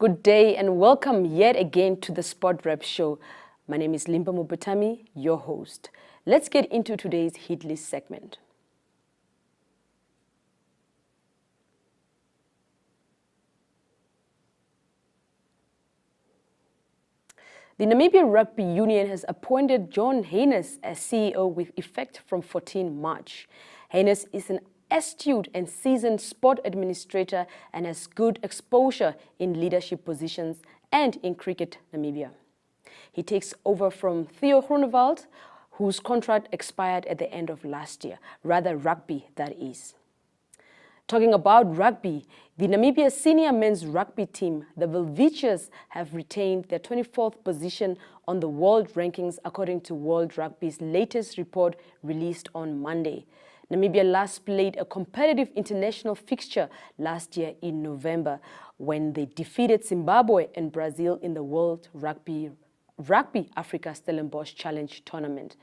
Good day and welcome yet again to the Sport Rep Show. My name is Limba Mupetami, your host. Let's get into today's hit list segment. The Namibia Rugby Union has appointed John Haynes as CEO with effect from 14 March. Haynes is an astute and seasoned sport administrator and has good exposure in leadership positions and in cricket Namibia. He takes over from Theo Groenewald, whose contract expired at the end of last year, rather rugby that is. Talking about rugby, the Namibia senior men's rugby team, the Wilviches, have retained their 24th position on the world rankings according to World Rugby's latest report released on Monday. Namibia last played a competitive international fixture last year in November when they defeated Zimbabwe and Brazil in the World Rugby Africa Stellenbosch Challenge tournament.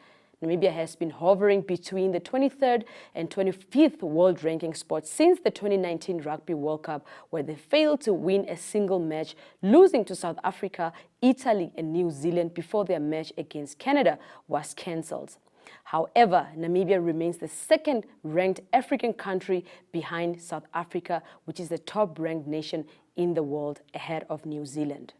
Namibia has been hovering between the 23rd and 25th world ranking spot since the 2019 Rugby World Cup, where they failed to win a single match, losing to South Africa, Italy and New Zealand before their match against Canada was cancelled. However, Namibia remains the second-ranked African country behind South Africa, which is the top-ranked nation in the world ahead of New Zealand.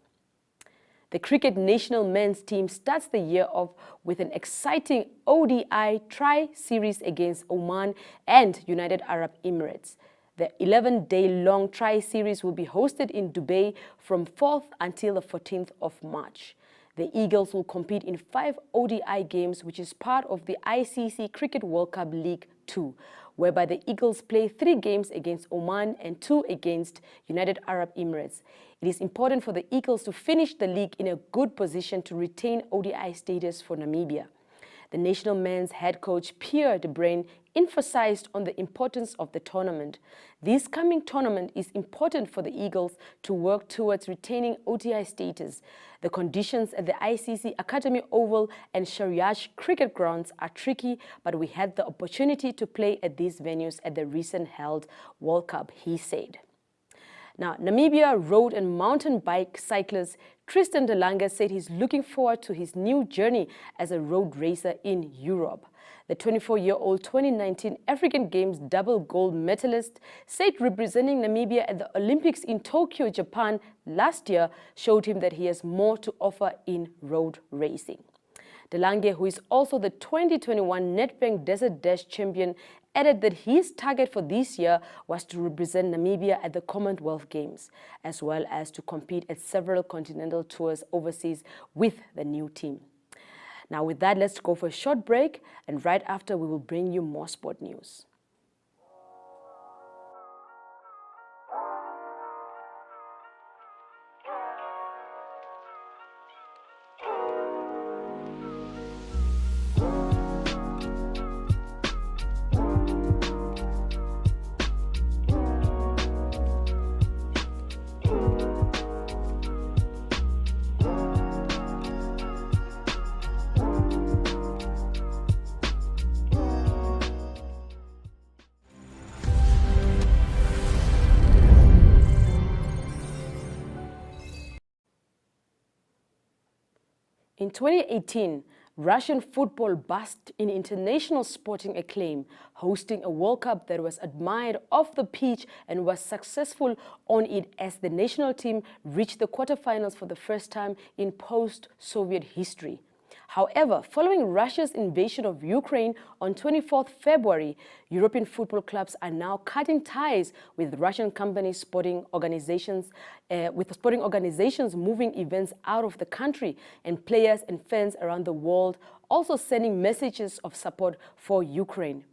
The cricket national men's team starts the year off with an exciting ODI tri-series against Oman and United Arab Emirates. The 11-day-long tri-series will be hosted in Dubai from 4th until the 14th of March. The Eagles will compete in 5 ODI games, which is part of the ICC Cricket World Cup League 2, whereby the Eagles play 3 games against Oman and 2 against United Arab Emirates. It is important for the Eagles to finish the league in a good position to retain ODI status for Namibia. The national men's head coach Pierre de Bruin emphasized on the importance of the tournament. This coming tournament is important for the Eagles to work towards retaining ODI status. The conditions at the ICC Academy Oval and Shariach cricket grounds are tricky, but we had the opportunity to play at these venues at the recent held World Cup, he said. Now, Namibia road and mountain bike cyclist Tristan de Lange said he's looking forward to his new journey as a road racer in Europe. The 24-year-old 2019 African Games double gold medalist said representing Namibia at the Olympics in Tokyo, Japan last year showed him that he has more to offer in road racing. De Lange, who is also the 2021 Nedbank Desert Dash champion, added that his target for this year was to represent Namibia at the Commonwealth Games, as well as to compete at several continental tours overseas with the new team. Now with that, let's go for a short break, and right after we will bring you more sport news. In 2018, Russian football basked in international sporting acclaim, hosting a World Cup that was admired off the pitch and was successful on it as the national team reached the quarterfinals for the first time in post-Soviet history. However, following Russia's invasion of Ukraine on 24th February, European football clubs are now cutting ties with Russian companies, sporting organizations moving events out of the country, and players and fans around the world also sending messages of support for Ukraine.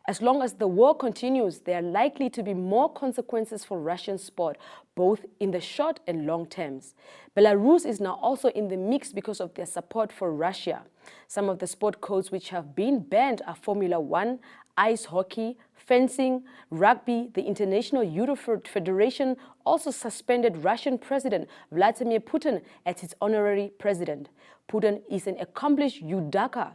As long as the war continues, there are likely to be more consequences for Russian sport, both in the short and long terms. Belarus is now also in the mix because of their support for Russia. Some of the sport codes which have been banned are Formula 1, ice hockey, fencing, rugby. The International Judo Federation also suspended Russian President Vladimir Putin as its honorary president. Putin is an accomplished judoka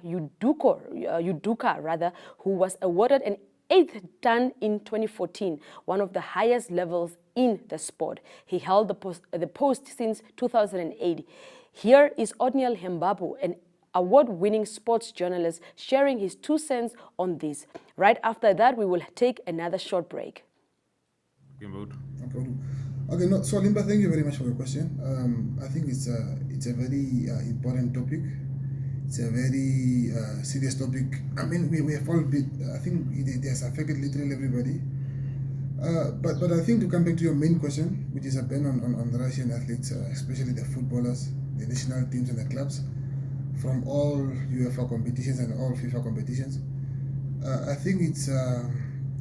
who was awarded an 8th dan in 2014, one of the highest levels in the sport. He held the post since 2008. Here is Otniel Hembapu, an award-winning sports journalist, sharing his 2 cents on this. Right after that, we will take another short break. No problem. Okay, no, so Limba, thank you very much for your question. I think it's a very important topic. It's a very serious topic. I mean, we have all been, I think it has affected literally everybody. But I think to come back to your main question, which is a ban on the Russian athletes, especially the footballers, the national teams and the clubs, from all UEFA competitions and all FIFA competitions. I think it's,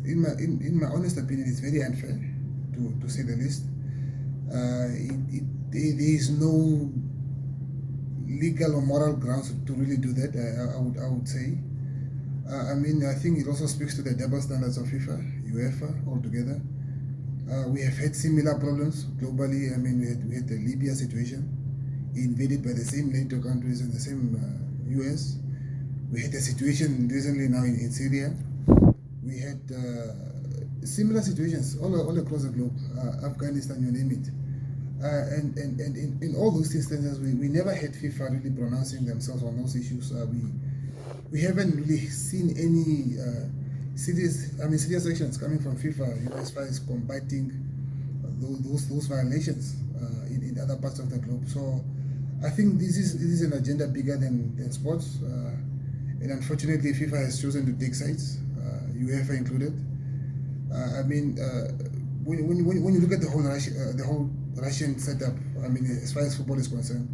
in my honest opinion, it's very unfair, to say the least. There is no legal or moral grounds to really do that. I would say. I mean, I think it also speaks to the double standards of FIFA, UEFA altogether. We have had similar problems globally. I mean, we had the Libya situation, invaded by the same NATO countries and the same US. We had a situation recently now in Syria. We had similar situations all across the globe, Afghanistan, you name it. And in all those instances, we never had FIFA really pronouncing themselves on those issues. We haven't really seen any serious actions coming from FIFA, as far as combating those violations in other parts of the globe. So I think this is an agenda bigger than sports, and unfortunately, FIFA has chosen to take sides, UEFA included. I mean, when you look at the whole Russian setup, I mean, as far as football is concerned,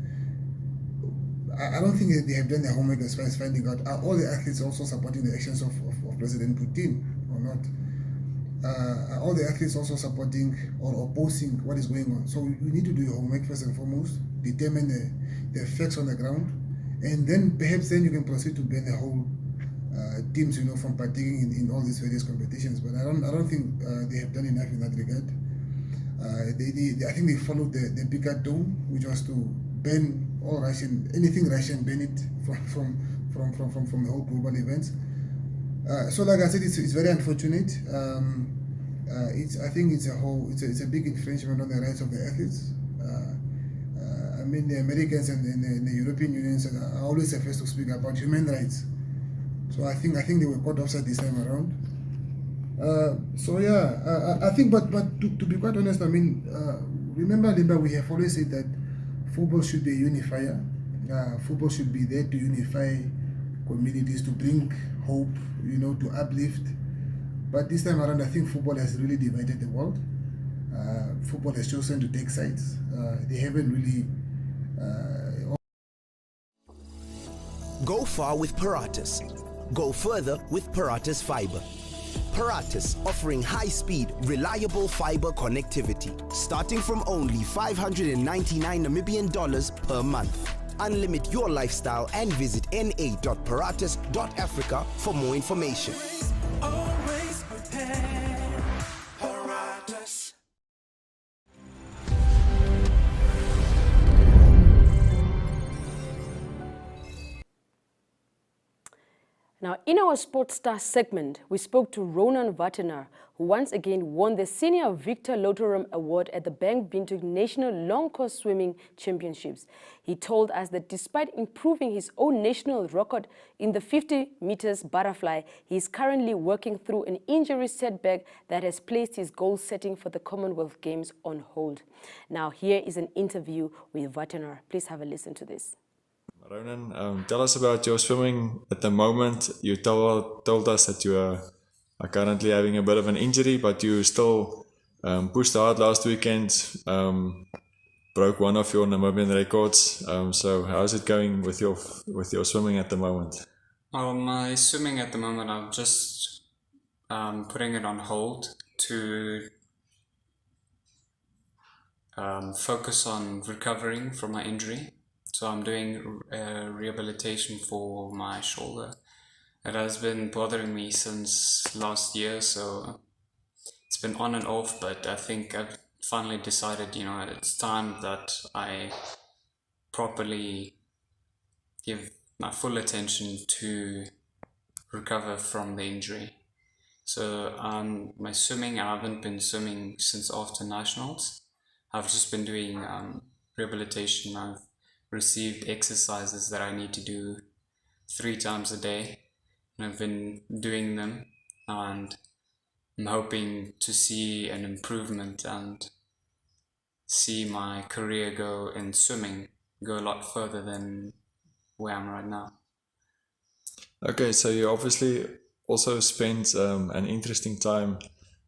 I don't think that they have done their homework as far as finding out are all the athletes also supporting the actions of President Putin or not. Are all the athletes also supporting or opposing what is going on? So we need to do your homework first and foremost, determine the facts on the ground, and then perhaps then you can proceed to ban the whole teams, from partaking in all these various competitions. But I don't think they have done enough in that regard. I think they followed the bigger tone, which was to ban all anything Russian, ban it from the whole global events. So like I said, it's very unfortunate. I think it's a big infringement on the rights of the athletes. I mean, the Americans and the European unions are always the first to speak about human rights. So I think they were caught offside this time around. So yeah, I think, but to be quite honest, I mean, remember, Limba, we have always said that football should be a unifier. Football should be there to unify communities, to bring hope, to uplift. But this time around, I think football has really divided the world. Football has chosen to take sides. They haven't really. Go far with Paratus. Go further with Paratus Fiber. Paratus, offering high-speed, reliable fiber connectivity, starting from only 599 Namibian dollars per month. Unlimit your lifestyle and visit na.paratus.africa for more information. Always prepared. Paratus. Now, in our Sports Star segment, we spoke to Ronan Wantenaar, who once again won the Senior Victor Lotorum Award at the Bank Windhoek National Long Course Swimming Championships. He told us that despite improving his own national record in the 50 meters butterfly, he is currently working through an injury setback that has placed his goal setting for the Commonwealth Games on hold. Now, here is an interview with Wantenaar. Please have a listen to this. Ronan, tell us about your swimming at the moment. You told us that you are currently having a bit of an injury, but you still pushed hard last weekend, broke one of your Namibian records. So how's it going with your swimming at the moment? My swimming at the moment, I'm just putting it on hold to focus on recovering from my injury. So I'm doing rehabilitation for my shoulder. It has been bothering me since last year, so it's been on and off, but I think I've finally decided, it's time that I properly give my full attention to recover from the injury. So my swimming, I haven't been swimming since after nationals. I've just been doing rehabilitation. I've received exercises that I need to do 3 times a day, and I've been doing them, and I'm hoping to see an improvement and see my career go in swimming go a lot further than where I'm right now. Okay, so you obviously also spent an interesting time,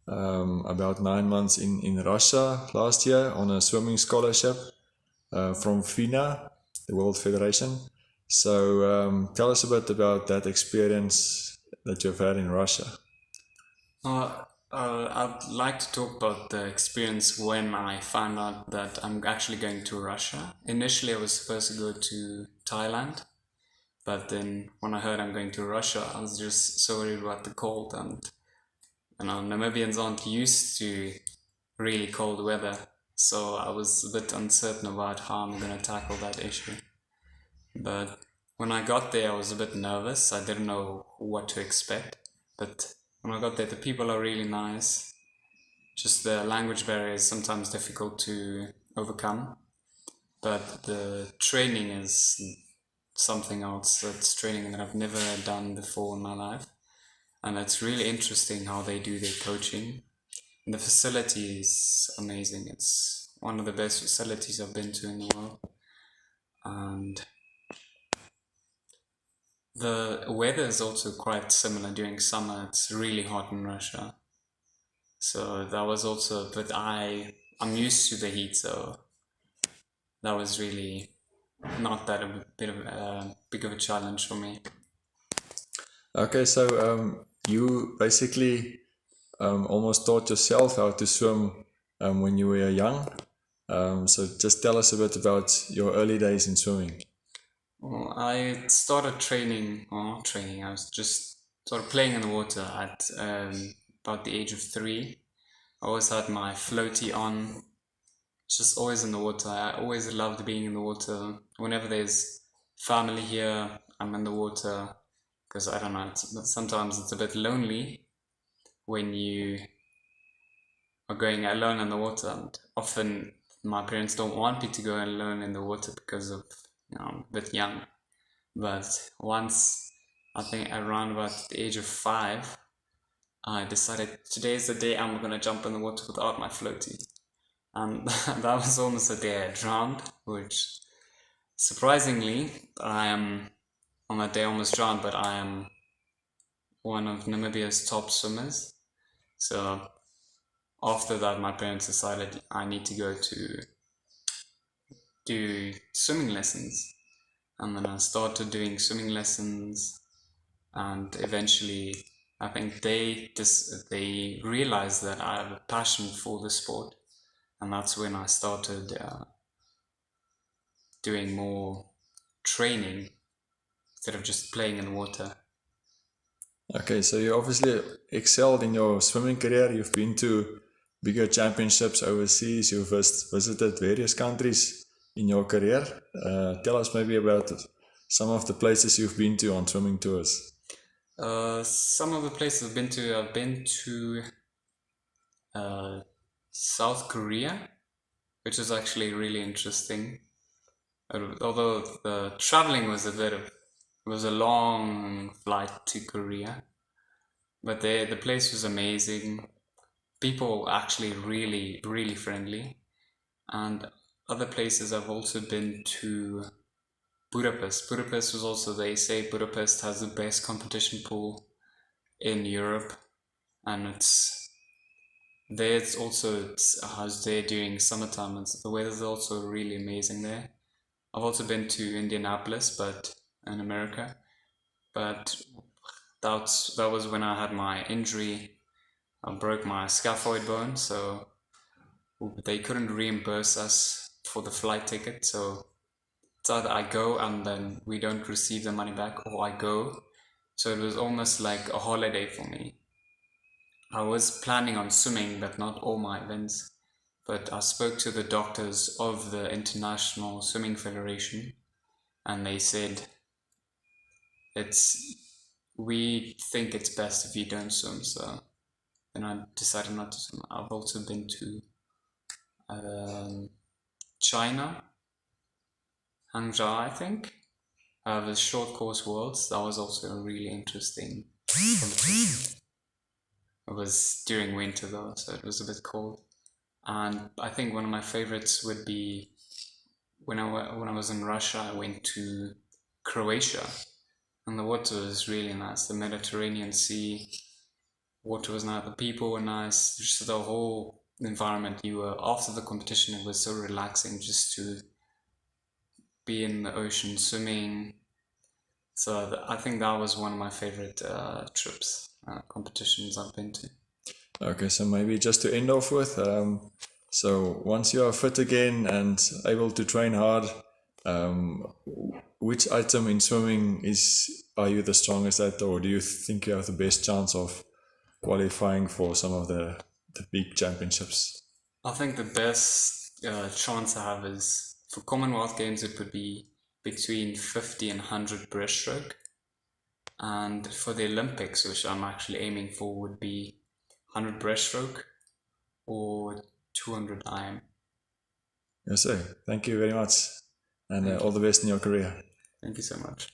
about 9 months in Russia last year on a swimming scholarship from FINA, the World Federation. So tell us a bit about that experience that you've had in Russia. I'd like to talk about the experience when I found out that I'm actually going to Russia. Initially, I was supposed to go to Thailand, but then when I heard I'm going to Russia, I was just so worried about the cold, and Namibians aren't used to really cold weather, so I was a bit uncertain about how I'm going to tackle that issue. But when I got there, I was a bit nervous. I didn't know what to expect, but when I got there, the people are really nice. Just the language barrier is sometimes difficult to overcome, but the training is something else. That's training that I've never done before in my life, and it's really interesting how they do their coaching. And the facility is amazing. It's one of the best facilities I've been to in the world, and the weather is also quite similar. During summer, it's really hot in Russia, so that was also. But I'm used to the heat, so that was really not that a bit of big of a challenge for me. Okay, so you basically almost taught yourself how to swim when you were young. So just tell us a bit about your early days in swimming. Well, I started training, well, not training, I was just sort of playing in the water at about the age of 3. I always had my floaty on, just always in the water. I always loved being in the water. Whenever there's family here, I'm in the water, because I don't know, sometimes it's a bit lonely when you are going alone in the water, and often my parents don't want me to go alone in the water because of, I'm a bit young. But once, I think around about the age of 5, I decided today's the day I'm gonna jump in the water without my floaty. And that was almost the day I drowned, which surprisingly, I am on that day almost drowned, but I am one of Namibia's top swimmers. So after that, my parents decided I need to go to do swimming lessons. And then I started doing swimming lessons, and eventually I think they realized that I have a passion for the sport, and that's when I started doing more training instead of just playing in the water. Okay, so you obviously excelled in your swimming career. You've been to bigger championships overseas. You've visited various countries in your career. Tell us maybe about some of the places you've been to on swimming tours. Some of the places I've been to South Korea, which is actually really interesting. Although the traveling was it was a long flight to Korea, but the place was amazing. People actually really, really friendly. And other places I've also been to Budapest. Budapest was also, they say Budapest has the best competition pool in Europe, and it's housed there during summertime, and the weather's also really amazing there. I've also been to Indianapolis, but in America, but that was when I had my injury. I broke my scaphoid bone, so they couldn't reimburse us for the flight ticket. So it's either I go and then we don't receive the money back, or I go. So it was almost like a holiday for me. I was planning on swimming, but not all my events. But I spoke to the doctors of the International Swimming Federation, and they said we think it's best if you don't swim, so then I decided not to swim. I've also been to China, Hangzhou, I think. The short course worlds, that was also a really interesting competition. It was during winter though, so it was a bit cold. And I think one of my favorites would be when I was in Russia, I went to Croatia, and the water was really nice. The Mediterranean Sea water was nice, the people were nice, just the whole environment. After the competition, it was so relaxing just to be in the ocean swimming. So I think that was one of my favorite trips, competitions I've been to. Okay, so maybe just to end off with, so once you are fit again and able to train hard, which item in swimming are you the strongest at, or do you think you have the best chance of qualifying for some of the big championships? I think the best chance I have is for Commonwealth Games. It would be between 50 and 100 breaststroke, and for the Olympics, which I'm actually aiming for, would be 100 breaststroke or 200 IM. Yes, sir. Thank you very much, and all the best in your career. Thank you so much.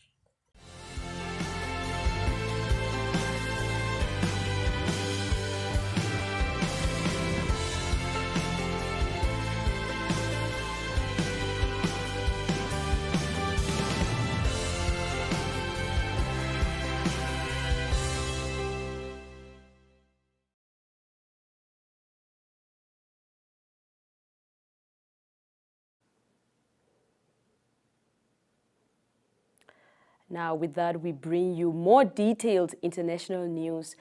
Now, with that, we bring you more detailed international news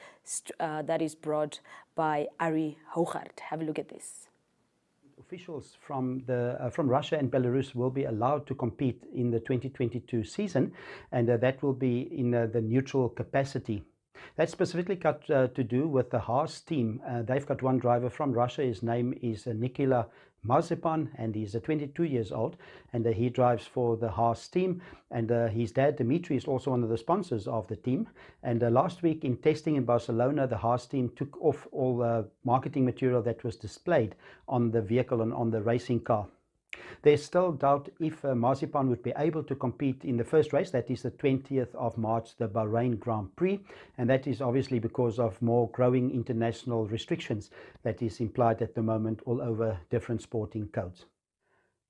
that is brought by Ari Hougaard. Have a look at this. Officials from Russia and Belarus will be allowed to compete in the 2022 season, and that will be in the neutral capacity. That's specifically got to do with the Haas team. They've got one driver from Russia. His name is Nikila Mazepan, and he's 22 years old, and he drives for the Haas team. And his dad, Dimitri, is also one of the sponsors of the team. And last week in testing in Barcelona, the Haas team took off all the marketing material that was displayed on the vehicle and on the racing car. There's still doubt if Marzipan would be able to compete in the first race. That is the 20th of March, the Bahrain Grand Prix, and that is obviously because of more growing international restrictions that is implied at the moment all over different sporting codes.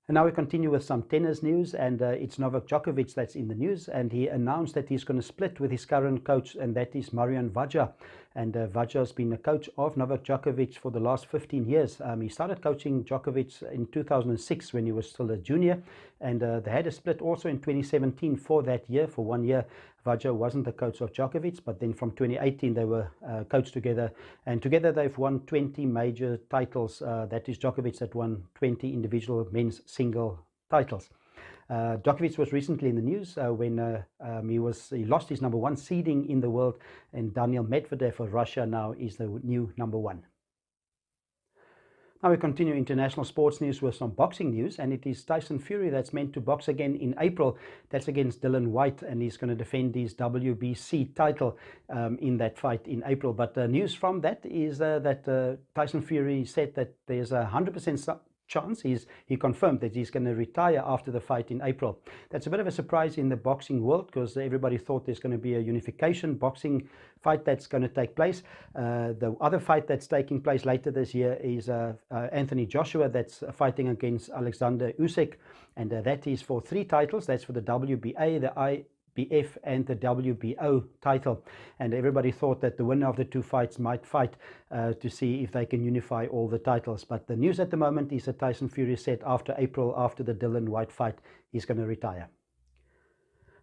And now we continue with some tennis news, and it's Novak Djokovic that's in the news, and he announced that he's going to split with his current coach, and that is Marian Vajja. And Vajja has been a coach of Novak Djokovic for the last 15 years. He started coaching Djokovic in 2006 when he was still a junior, and they had a split also in 2017 for that year. For 1 year, Vajja wasn't the coach of Djokovic, but then from 2018 they were coached together, and together they've won 20 major titles. That is Djokovic that won 20 individual men's single titles. Djokovic was recently in the news when he lost his number one seeding in the world, and Daniil Medvedev of Russia now is the new number one. Now we continue international sports news with some boxing news, and it is Tyson Fury that's meant to box again in April. That's against Dylan White, and he's going to defend his WBC title in that fight in April. But news from that is that Tyson Fury said that there's a 100% chance. He confirmed that he's going to retire after the fight in April. That's a bit of a surprise in the boxing world, because everybody thought there's going to be a unification boxing fight that's going to take place. The other fight that's taking place later this year is Anthony Joshua that's fighting against Alexander Usyk, and that is for 3 titles. That's for the WBA, the IBF and the WBO title, and everybody thought that the winner of the 2 fights might fight to see if they can unify all the titles. But the news at the moment is that Tyson Fury said after April, after the Dylan White fight, he's going to retire.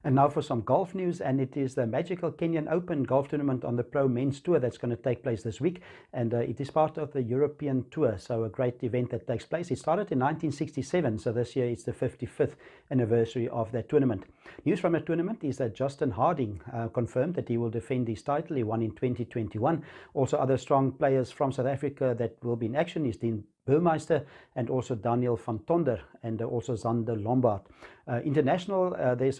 And now for some golf news, and it is the Magical Kenyan Open golf tournament on the Pro Men's Tour that's going to take place this week, and it is part of the European Tour, so a great event that takes place. It started in 1967, so this year it's the 55th anniversary of that tournament. News from the tournament is that Justin Harding confirmed that he will defend his title. He won in 2021. Also other strong players from South Africa that will be in action is Dean Burmeister, and also Daniel van Tonder, and also Zander Lombard. International, there's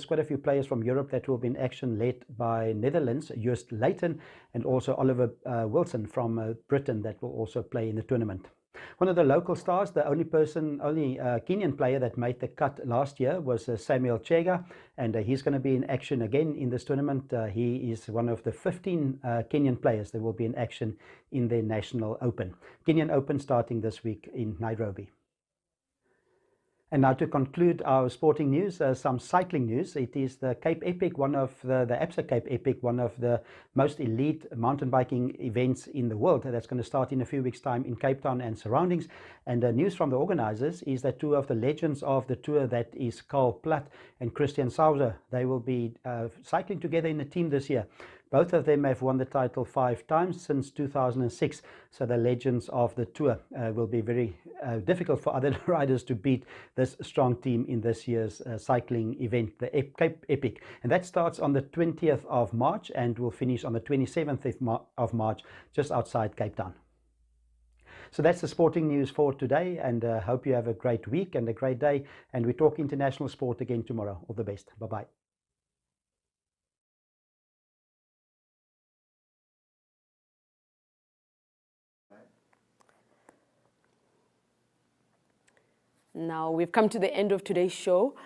quite a few players from Europe that will be in action, led by Netherlands, Joost Luiten, and also Oliver Wilson from Britain that will also play in the tournament. One of the local stars, the only Kenyan player that made the cut last year was Samuel Chega, and he's going to be in action again in this tournament. He is one of the 15 Kenyan players that will be in action in the National Open. Kenyan Open starting this week in Nairobi. And now to conclude our sporting news, some cycling news. It is the Cape Epic, one of the Absa Cape Epic, one of the most elite mountain biking events in the world. That's going to start in a few weeks' time in Cape Town and surroundings. And news from the organizers is that two of the legends of the tour, that is Karl Platt and Christian Sauser, they will be cycling together in a team this year. Both of them have won the title 5 times since 2006, so the legends of the tour will be very difficult for other riders to beat this strong team in this year's cycling event, the Cape Epic. And that starts on the 20th of March and will finish on the 27th of March, just outside Cape Town. So that's the sporting news for today, and hope you have a great week and a great day. And we talk international sport again tomorrow. All the best. Bye-bye. Now we've come to the end of today's show.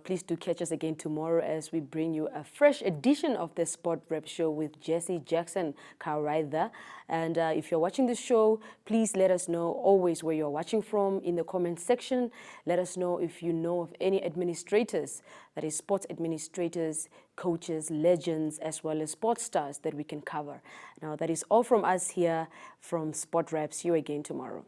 Please do catch us again tomorrow as we bring you a fresh edition of the Sport Rep Show with Jesse Jackson Kauraitha. And if you're watching this show, please let us know always where you're watching from in the comment section. Let us know if you know of any administrators, that is sports administrators, coaches, legends, as well as sports stars that we can cover. Now that is all from us here from Sport Rep. See you again tomorrow.